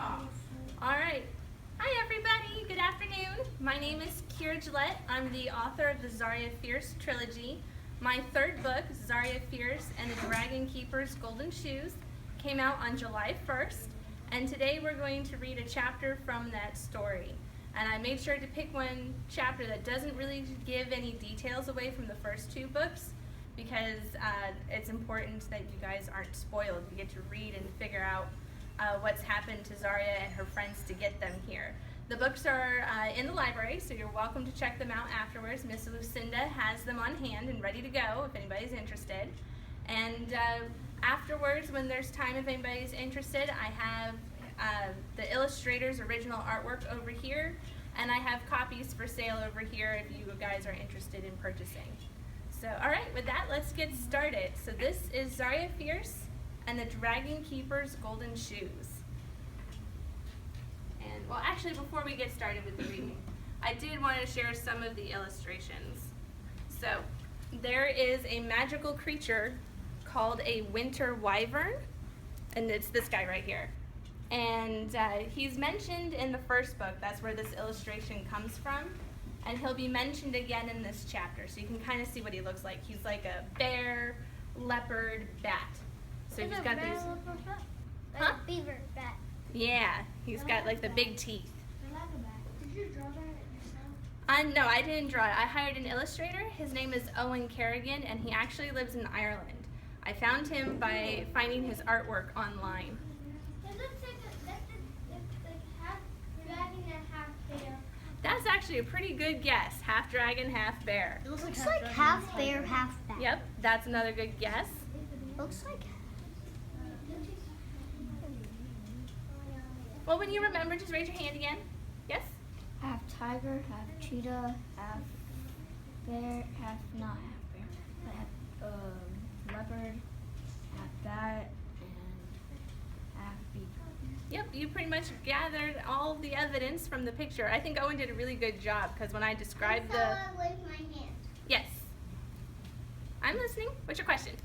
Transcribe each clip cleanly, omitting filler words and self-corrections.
All right. Hi, everybody. Good afternoon. My name is Keira Gillett. I'm the author of the Zaria Fierce trilogy. My third book, Zaria Fierce and the Dragon Keeper's Golden Shoes, came out on July 1st. And today we're going to read a chapter from that story. And I made sure to pick one chapter that doesn't really give any details away from the first two books, because it's important that you guys aren't spoiled. You get to read and figure out what's happened to Zaria and her friends to get them here. The books are in the library, so you're welcome to check them out afterwards. Miss Lucinda has them on hand and ready to go if anybody's interested. And afterwards, when there's time, if anybody's interested, I have the illustrator's original artwork over here, and I have copies for sale over here if you guys are interested in purchasing. So, all right, with that, let's get started. So this is Zaria Fierce and the Dragon Keeper's Golden Shoes. And, well, actually, before we get started with the reading, I did want to share some of the illustrations. So, there is a magical creature called a water-wyvern, and it's this guy right here. And he's mentioned in the first book. That's where this illustration comes from. And he'll be mentioned again in this chapter, so you can kind of see what he looks like. He's like a bear, leopard, bat. So he's got these. Like a beaver bat. Yeah, he's got like the big teeth. I like a bat. Did you draw that yourself? No, I didn't draw it. I hired an illustrator. His name is Owen Kerrigan, and he actually lives in Ireland. I found him by finding his artwork online. It looks like it's like half dragon and half bear. That's actually a pretty good guess. Half dragon, half bear. It looks like half bear, half bat. Yep, that's another good guess. Looks like. Well, when you remember, just raise your hand again. Yes? Half tiger, half cheetah, half bear, not half bear, but half leopard, half bat, and half beaver. Yep, you pretty much gathered all the evidence from the picture. I think Owen did a really good job, because when I described with my hand. Yes. I'm listening. What's your question?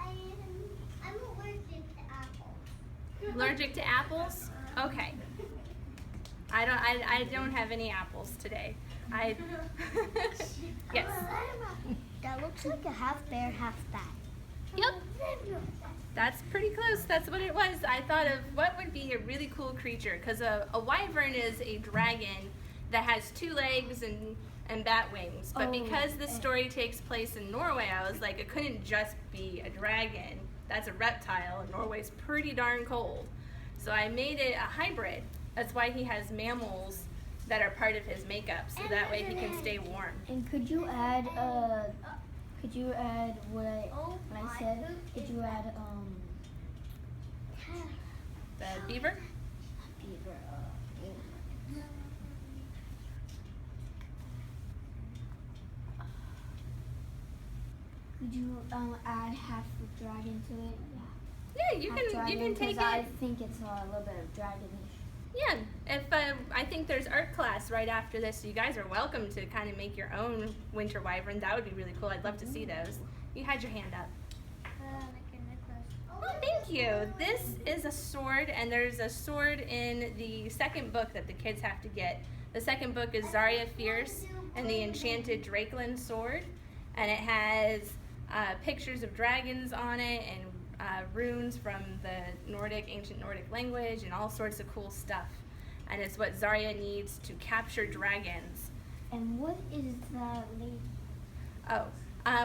I'm allergic to apples. Allergic to apples? Okay. I don't have any apples today. Yes. That looks like a half bear, half bat. Yep. That's pretty close. That's what it was. I thought of what would be a really cool creature, because a wyvern is a dragon that has 2 legs and bat wings. But because this story takes place in Norway, I was like, it couldn't just be a dragon. That's a reptile, and Norway's pretty darn cold. So I made it a hybrid. That's why he has mammals that are part of his makeup, so that way he can stay warm. And could you add what I said? Could you add The beaver? beaver? Could you add half the dragon to it? Yeah, you can take it. I think it's a little bit of dragonish. Yeah, if I think there's art class right after this, so you guys are welcome to kind of make your own winter wyvern. That would be really cool. I'd love to see those. You had your hand up. Like a necklace. Oh, thank you. This is a sword, and there's a sword in the second book that the kids have to get. The second book is Zaria Fierce and the Enchanted Drakeland Sword, and it has pictures of dragons on it and runes from the ancient Nordic language, and all sorts of cool stuff. And it's what Zaria needs to capture dragons. And what is that lady? Oh,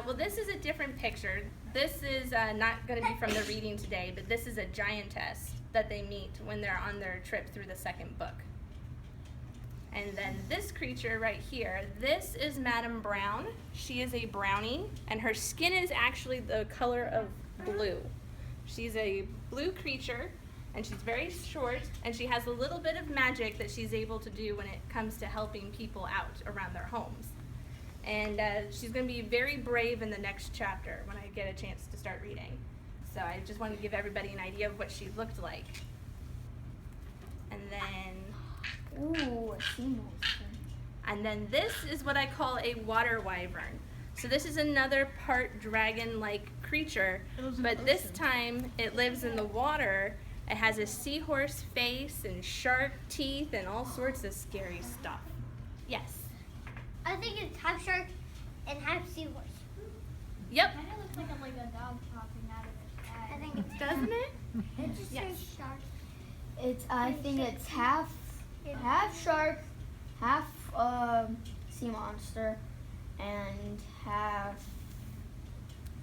well, this is a different picture. This is not going to be from the reading today, but this is a giantess that they meet when they're on their trip through the second book. And then this creature right here, this is Madame Brown. She is a brownie, and her skin is actually the color of blue. She's a blue creature, and she's very short, and she has a little bit of magic that she's able to do when it comes to helping people out around their homes. And she's going to be very brave in the next chapter when I get a chance to start reading. So I just wanted to give everybody an idea of what she looked like. And then, Ooh, a sea monster. and then this is what I call a water-wyvern. So this is another part dragon-like creature, but this time it lives in the water, It has a seahorse face and shark teeth and all sorts of scary stuff. Yes. I think it's half shark and half seahorse. Yep. Kind of looks like a dog popping out of its head. I think it's Doesn't it? It just Yes. says shark. I think it's half shark, half sea monster, and half.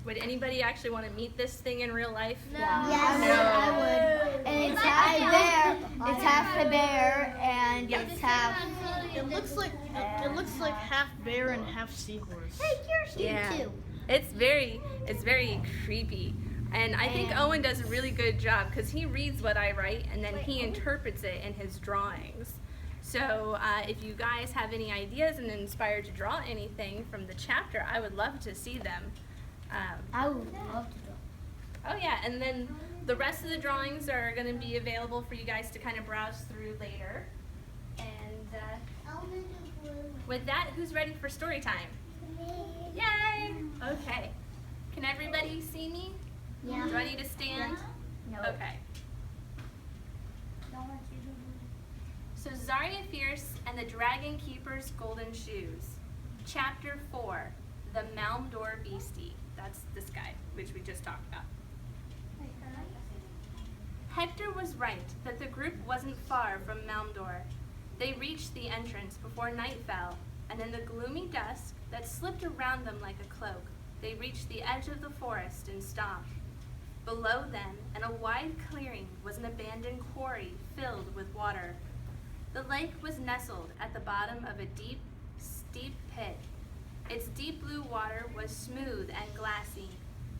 Would anybody actually want to meet this thing in real life? No. Yes, No. I would. And it's half a bear. It's half a bear, and Yes. it's half. It looks like half bear and half seahorse. Hey, yours Yeah. too. It's very creepy. And I think And- Owen does a really good job because he reads what I write and then he interprets it in his drawings. So if you guys have any ideas and inspired to draw anything from the chapter, I would love to see them. I would love to draw. Oh yeah, and then the rest of the drawings are going to be available for you guys to kind of browse through later. And with that, who's ready for story time? Yay! Okay. Can everybody see me? Yeah. Do I need to stand? No. Okay. So Zaria Fierce and the Dragon Keeper's Golden Shoes. Chapter 4, The Mound Beastie. That's this guy, which we just talked about. Hector was right that the group wasn't far from Moundor. They reached the entrance before night fell, and in the gloomy dusk that slipped around them like a cloak, they reached the edge of the forest and stopped. Below them, in a wide clearing, was an abandoned quarry filled with water. The lake was nestled at the bottom of a deep, steep pit. Its deep blue water was smooth and glassy,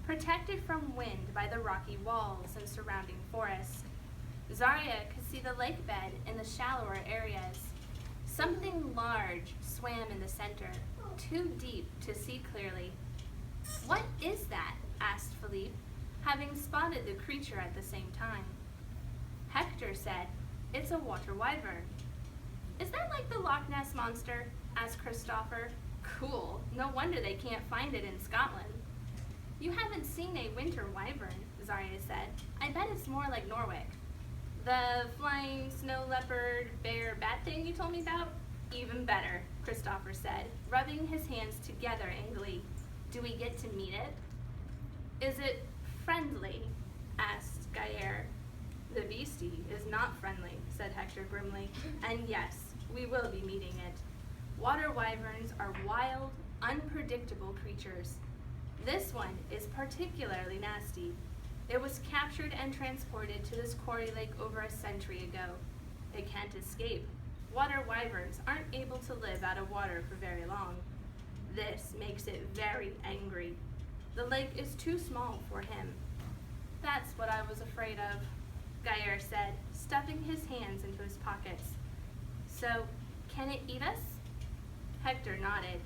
protected from wind by the rocky walls and surrounding forest. Zaria could see the lake bed in the shallower areas. Something large swam in the center, too deep to see clearly. "What is that?" asked Philippe, having spotted the creature at the same time. Hector said, "It's a water-wyvern." "Is that like the Loch Ness Monster?" asked Christopher. "Cool. No wonder they can't find it in Scotland." "You haven't seen a winter wyvern," Zaria said. "I bet it's more like Norway." "The flying snow leopard bear bat thing you told me about?" "Even better," Christopher said, rubbing his hands together in glee. "Do we get to meet it?" "Is it friendly?" asked Gaillard. "The beastie is not friendly," said Hector grimly. "And yes, we will be meeting it. Water wyverns are wild, unpredictable creatures. This one is particularly nasty. It was captured and transported to this quarry lake over a century ago. It can't escape. Water wyverns aren't able to live out of water for very long. This makes it very angry. The lake is too small for him." "That's what I was afraid of," Gaillard said, stuffing his hands into his pockets. "So, can it eat us?" Hector nodded.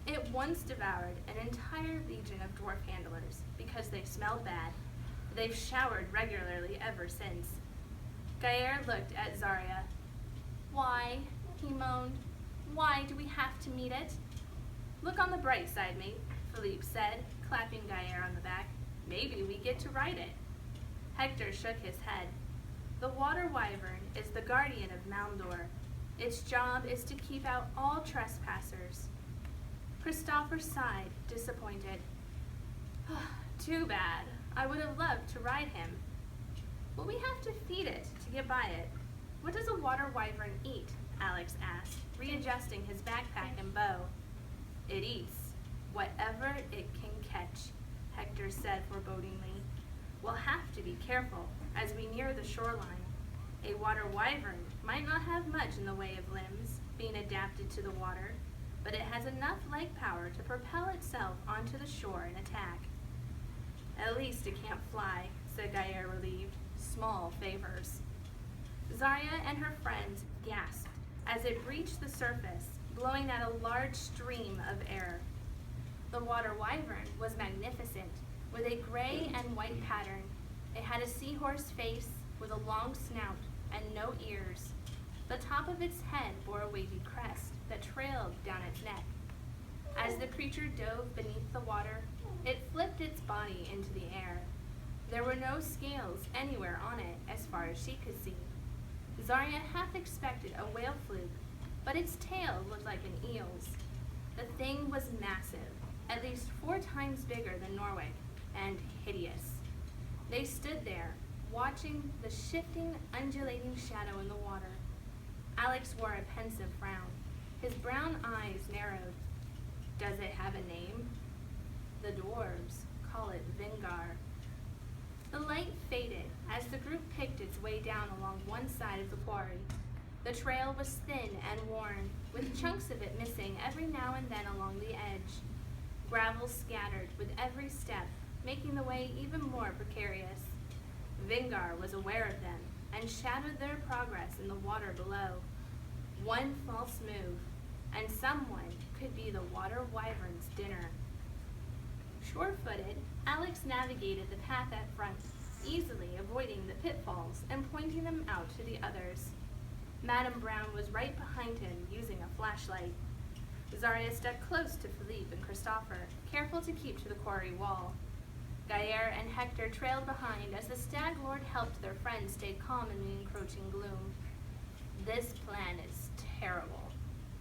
"It once devoured an entire legion of dwarf handlers because they smelled bad. They've showered regularly ever since." Gaillard looked at Zaria. "Why?" he moaned. "Why do we have to meet it?" "Look on the bright side, mate," Philippe said, clapping Gaillard on the back. "Maybe we get to ride it." Hector shook his head. "The water wyvern is the guardian of Moundor. Its job is to keep out all trespassers." Christopher sighed, disappointed. "Too bad. I would have loved to ride him." "But we have to feed it to get by it. What does a water wyvern eat?" Alex asked, readjusting his backpack and bow. "It eats whatever it can catch," Hector said forebodingly. "We'll have to be careful as we near the shoreline. A water wyvern might not have much in the way of limbs, being adapted to the water, but it has enough leg power to propel itself onto the shore and attack." "At least it can't fly," said Gaillard, relieved. "Small favors." Zaria and her friends gasped as it breached the surface, blowing out a large stream of air. The water wyvern was magnificent, with a gray and white pattern. It had a seahorse face with a long snout and no ears. The top of its head bore a wavy crest that trailed down its neck. As the creature dove beneath the water, it flipped its body into the air. There were no scales anywhere on it as far as she could see. Zaria half expected a whale fluke, but its tail looked like an eel's. The thing was massive, at least 4 times bigger than Norway, and hideous. They stood there, watching the shifting, undulating shadow in the water. Alex wore a pensive frown. His brown eyes narrowed. Does it have a name? The dwarves call it Vingar. The light faded as the group picked its way down along one side of the quarry. The trail was thin and worn, with chunks of it missing every now and then along the edge. Gravel scattered with every step, making the way even more precarious. Vingar was aware of them and shadowed their progress in the water below. One false move, and someone could be the water-wyvern's dinner. Sure-footed, Alex navigated the path at front, easily avoiding the pitfalls and pointing them out to the others. Madame Brown was right behind him, using a flashlight. Zaria stepped close to Philippe and Christopher, careful to keep to the quarry wall. Gaillard and Hector trailed behind as the Stag Lord helped their friends stay calm in the encroaching gloom. This plan is terrible,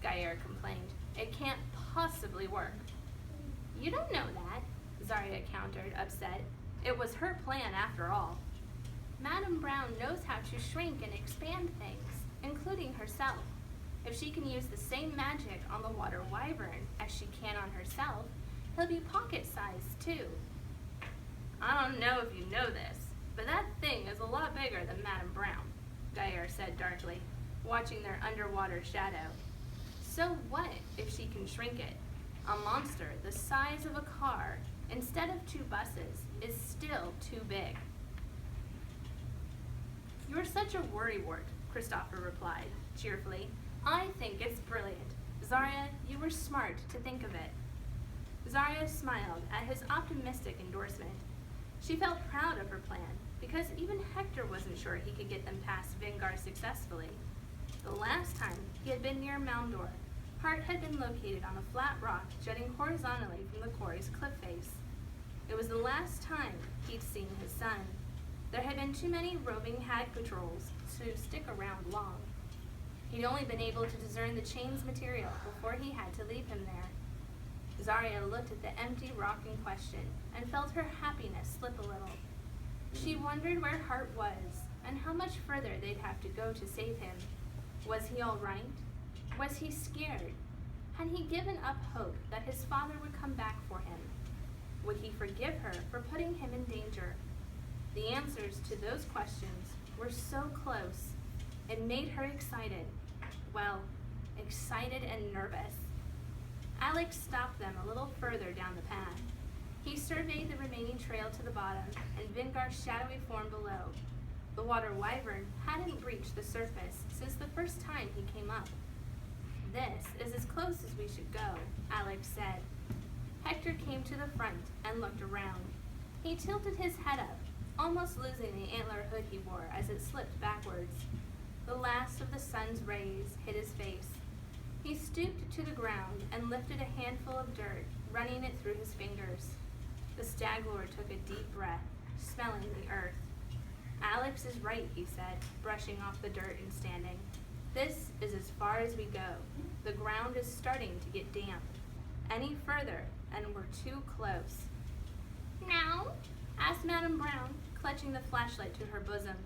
Gaillard complained. It can't possibly work. You don't know that, Zaria countered, upset. It was her plan after all. Madame Brown knows how to shrink and expand things, including herself. If she can use the same magic on the water-wyvern as she can on herself, he'll be pocket-sized too. I don't know if you know this, but that thing is a lot bigger than Madame Brown, Gaillard said darkly, watching their underwater shadow. So what if she can shrink it? A monster the size of a car, instead of 2 buses, is still too big. You're such a worrywart, Christopher replied, cheerfully. I think it's brilliant. Zaria, you were smart to think of it. Zaria smiled at his optimistic endorsement. She felt proud of her plan, because even Hector wasn't sure he could get them past Vingar successfully. The last time he had been near Mound, Hart had been located on a flat rock jutting horizontally from the quarry's cliff face. It was the last time he'd seen his son. There had been too many roving hag patrols to stick around long. He'd only been able to discern the chain's material before he had to leave him there. Zaria looked at the empty rock in question and felt her happiness slip a little. She wondered where Hart was and how much further they'd have to go to save him. Was he all right? Was he scared? Had he given up hope that his father would come back for him? Would he forgive her for putting him in danger? The answers to those questions were so close. It made her excited. Well, excited and nervous. Alex stopped them a little further down the path. He surveyed the remaining trail to the bottom and Vingar's shadowy form below. The water-wyvern hadn't breached the surface since the first time he came up. This is as close as we should go, Alex said. Hector came to the front and looked around. He tilted his head up, almost losing the antler hood he wore as it slipped backwards. The last of the sun's rays hit his face. He stooped to the ground and lifted a handful of dirt, running it through his fingers. The Stag Lord took a deep breath, smelling the earth. Alex is right, he said, brushing off the dirt and standing. This is as far as we go. The ground is starting to get damp. Any further, and we're too close. Now? Asked Madame Brown, clutching the flashlight to her bosom.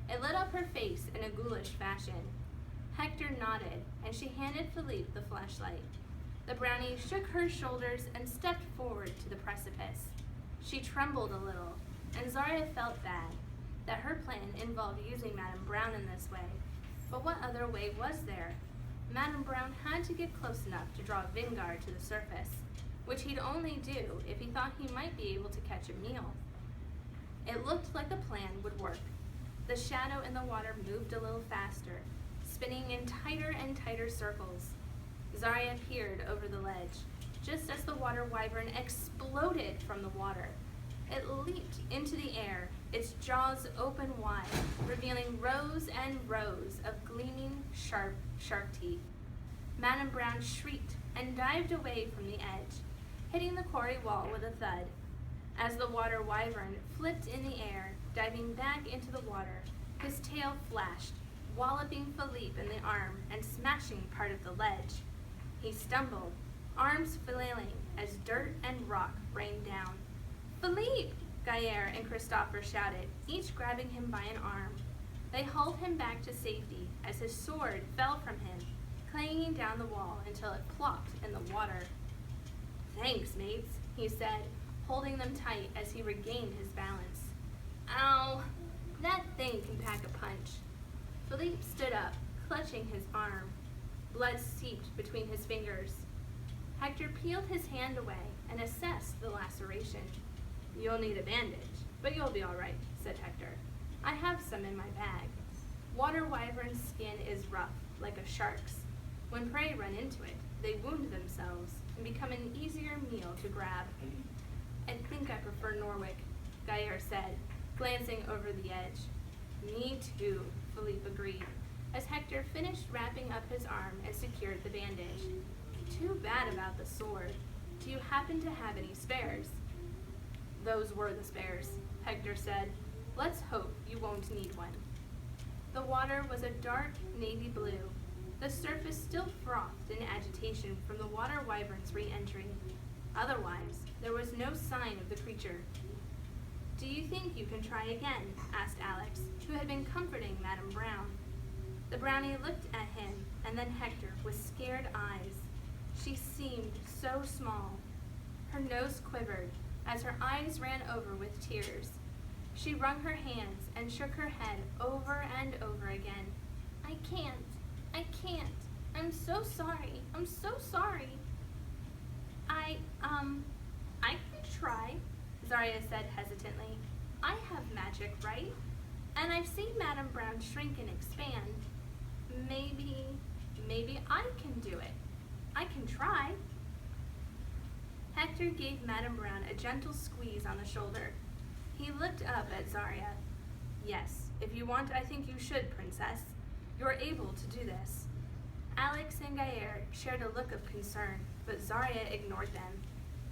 It lit up her face in a ghoulish fashion. Hector nodded, and she handed Philippe the flashlight. The brownie shook her shoulders and stepped forward to the precipice. She trembled a little, and Zaria felt bad, that her plan involved using Madame Brown in this way. But what other way was there? Madame Brown had to get close enough to draw Vingar to the surface, which he'd only do if he thought he might be able to catch a meal. It looked like the plan would work. The shadow in the water moved a little faster, spinning in tighter and tighter circles. Zaria peered over the ledge, just as the water-wyvern exploded from the water. It leaped into the air, its jaws open wide, revealing rows and rows of gleaming, sharp shark teeth. Madame Brown shrieked and dived away from the edge, hitting the quarry wall with a thud. As the water-wyvern flipped in the air, diving back into the water, His tail flashed, walloping Philippe in the arm and smashing part of the ledge. He stumbled, arms flailing as dirt and rock rained down. "Philippe!" Gaillard and Christopher shouted, each grabbing him by an arm. They hauled him back to safety as his sword fell from him, clanging down the wall until it plopped in the water. "Thanks, mates," he said, holding them tight as he regained his balance. "Ow, that thing can pack a punch." Philippe stood up, clutching his arm. Blood seeped between his fingers. Hector peeled his hand away and assessed the laceration. "You'll need a bandage, but you'll be all right," said Hector. "I have some in my bag. Water-wyvern's skin is rough, like a shark's. When prey run into it, they wound themselves and become an easier meal to grab." "I think I prefer Norwich," Gaillard said, glancing over the edge. "Me too," Philippe agreed, as Hector finished wrapping up his arm and secured the bandage. "Too bad about the sword. Do you happen to have any spares?" "Those were the spares," Hector said. "Let's hope you won't need one." The water was a dark navy blue, the surface still frothed in agitation from the water-wyvern's re-entry. Otherwise, there was no sign of the creature. "Do you think you can try again?" asked Alex, who had been comforting Madame Brown. The brownie looked at him and then Hector with scared eyes. She seemed so small. Her nose quivered as her eyes ran over with tears. She wrung her hands and shook her head over and over again. I can't. I'm so sorry. I'm so sorry." I can try," Zaria said hesitantly. "I have magic, right? And I've seen Madame Brown shrink and expand. Maybe I can do it. I can try." Hector gave Madame Brown a gentle squeeze on the shoulder. He looked up at Zaria. "Yes, if you want, I think you should, Princess. You're able to do this." Alex and Gaillard shared a look of concern, but Zaria ignored them.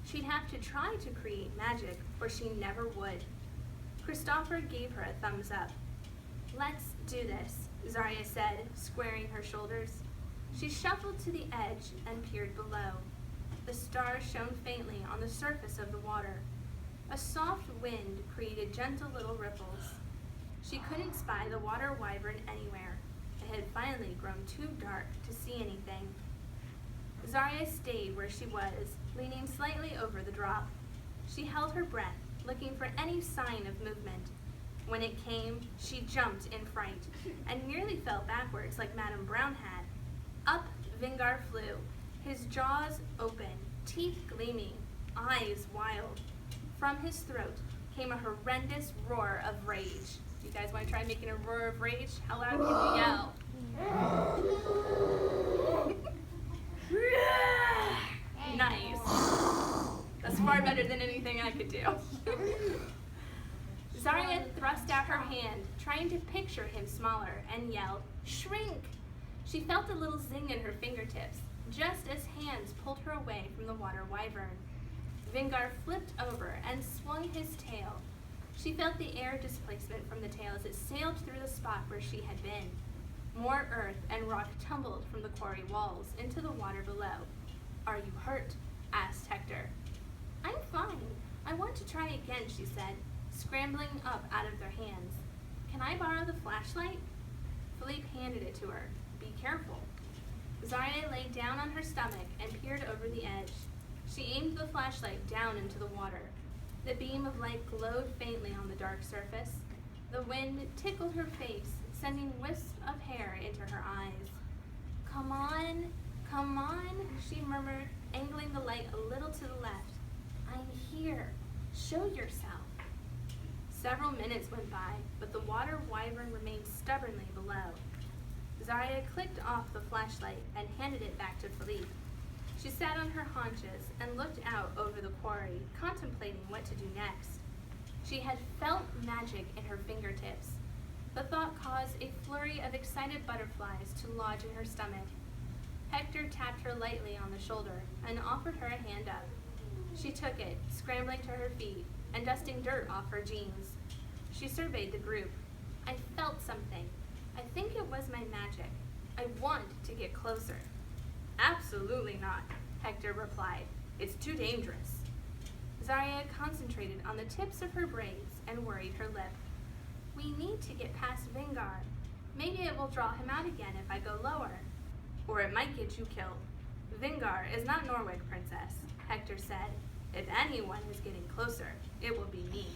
She'd have to try to create magic, or she never would. Christopher gave her a thumbs up. "Let's do this," Zaria said, squaring her shoulders. She shuffled to the edge and peered below. The stars shone faintly on the surface of the water. A soft wind created gentle little ripples. She couldn't spy the water-wyvern anywhere. It had finally grown too dark to see anything. Zaria stayed where she was, leaning slightly over the drop. She held her breath, looking for any sign of movement. When it came, she jumped in fright and nearly fell backwards like Madame Brown had. Up Vingar flew, his jaws open, teeth gleaming, eyes wild. From his throat came a horrendous roar of rage. Do you guys want to try making a roar of rage? How loud can you yell? Nice. That's far better than anything I could do. Zaria thrust out her hand, trying to picture him smaller, and yelled, "Shrink!" She felt a little zing in her fingertips, just as hands pulled her away from the water-wyvern. Vingar flipped over and swung his tail. She felt the air displacement from the tail as it sailed through the spot where she had been. More earth and rock tumbled from the quarry walls into the water below. "Are you hurt?" asked Hector. "I'm fine. I want to try again," she said, scrambling up out of their hands. "Can I borrow the flashlight?" Philippe handed it to her. "Be careful." Zaria lay down on her stomach and peered over the edge. She aimed the flashlight down into the water. The beam of light glowed faintly on the dark surface. The wind tickled her face, sending wisps of hair into her eyes. Come on," she murmured, angling the light a little to the left. "I'm here. Show yourself." Several minutes went by, but the water-wyvern remained stubbornly below. Zaria clicked off the flashlight and handed it back to Philippe. She sat on her haunches and looked out over the quarry, contemplating what to do next. She had felt magic in her fingertips. The thought caused a flurry of excited butterflies to lodge in her stomach. Hector tapped her lightly on the shoulder and offered her a hand up. She took it, scrambling to her feet and dusting dirt off her jeans. She surveyed the group. I felt something. I think it was my magic. I want to get closer. Absolutely not, Hector replied. It's too dangerous. Zaria concentrated on the tips of her braids and worried her lip. We need to get past Vingar. Maybe it will draw him out again if I go lower. Or it might get you killed. Vingar is not Norwich, Princess, Hector said. If anyone is getting closer, it will be me.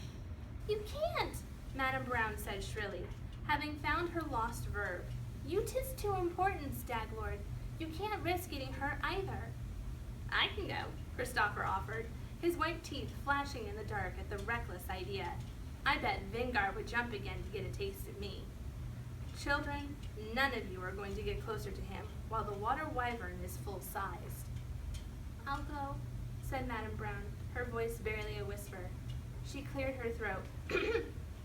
You can't, Madame Brown said shrilly, having found her lost verb. You 'tis too important, Staglord. You can't risk getting hurt either. I can go, Christopher offered, his white teeth flashing in the dark at the reckless idea. I bet Vingar would jump again to get a taste of me. Children, none of you are going to get closer to him while the water-wyvern is full-sized. I'll go, said Madame Brown, her voice barely a whisper. She cleared her throat.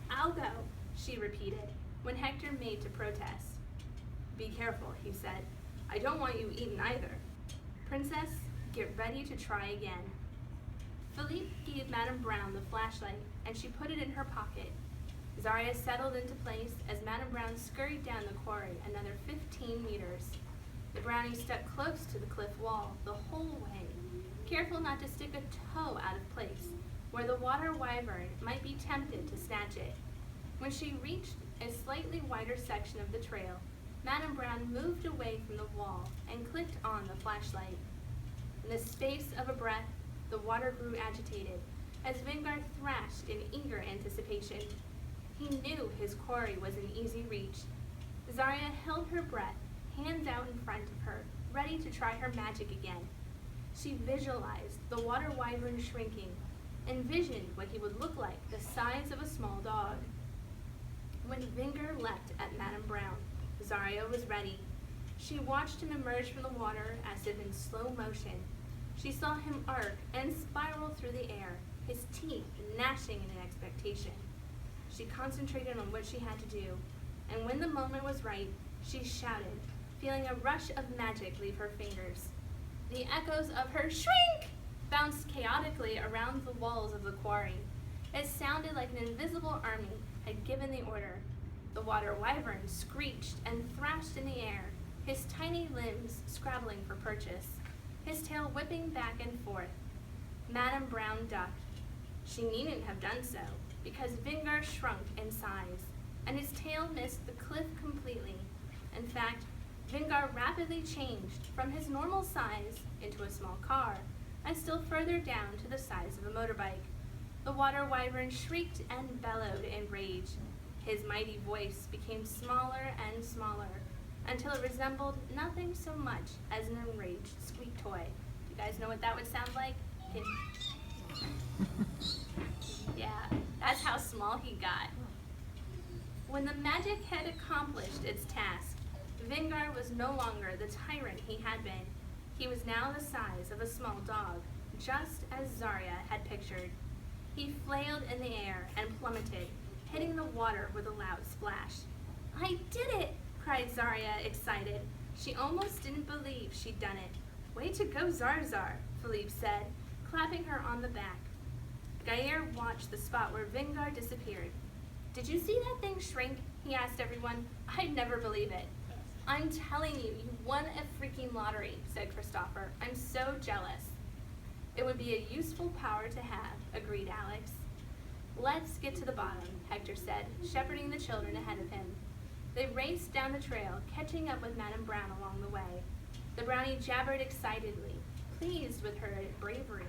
I'll go, she repeated, when Hector made to protest. Be careful, he said. I don't want you eaten either. Princess, get ready to try again. Philippe gave Madame Brown the flashlight, and she put it in her pocket. Zaria settled into place as Madame Brown scurried down the quarry another 15 meters. The brownie stuck close to the cliff wall the whole way, careful not to stick a toe out of place, where the water-wyvern might be tempted to snatch it. When she reached a slightly wider section of the trail, Madame Brown moved away from the wall and clicked on the flashlight. In the space of a breath, the water grew agitated as Vingar thrashed in eager anticipation. He knew his quarry was in easy reach. Zaria held her breath, hands out in front of her, ready to try her magic again. She visualized the water-wyvern shrinking, envisioned what he would look like the size of a small dog. When Vingar leapt at Madame Brown, Zaria was ready. She watched him emerge from the water as if in slow motion. She saw him arc and spiral through the air, his teeth gnashing in expectation. She concentrated on what she had to do, and when the moment was right, she shouted, feeling a rush of magic leave her fingers. The echoes of her shriek bounced chaotically around the walls of the quarry. It sounded like an invisible army had given the order. The water-wyvern screeched and thrashed in the air, his tiny limbs scrabbling for purchase, his tail whipping back and forth. Madame Brown ducked. She needn't have done so, because Vingar shrunk in size, and his tail missed the cliff completely. In fact, Vingar rapidly changed from his normal size into a small car, and still further down to the size of a motorbike. The water-wyvern shrieked and bellowed in rage. His mighty voice became smaller and smaller, until it resembled nothing so much as an enraged squeak toy. Do you guys know what that would sound like? Yeah, that's how small he got. When the magic had accomplished its task, Vingar was no longer the tyrant he had been. He was now the size of a small dog, just as Zaria had pictured. He flailed in the air and plummeted, hitting the water with a loud splash. I did it, cried Zaria, excited. She almost didn't believe she'd done it. Way to go, Zarzar, Philippe said, clapping her on the back. Gaillard watched the spot where Vingar disappeared. Did you see that thing shrink? He asked everyone. I'd never believe it. I'm telling you, you won a freaking lottery, said Christopher. I'm so jealous. It would be a useful power to have, agreed Alex. Let's get to the bottom, Hector said, shepherding the children ahead of him. They raced down the trail, catching up with Madame Brown along the way. The brownie jabbered excitedly, pleased with her bravery.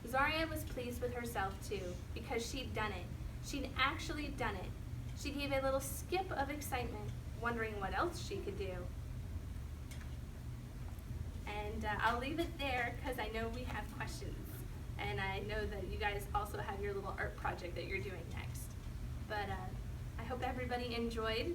Zaria was pleased with herself, too, because she'd done it. She'd actually done it. She gave a little skip of excitement, wondering what else she could do. And I'll leave it there because I know we have questions. And I know that you guys also have your little art project that you're doing next. But I hope everybody enjoyed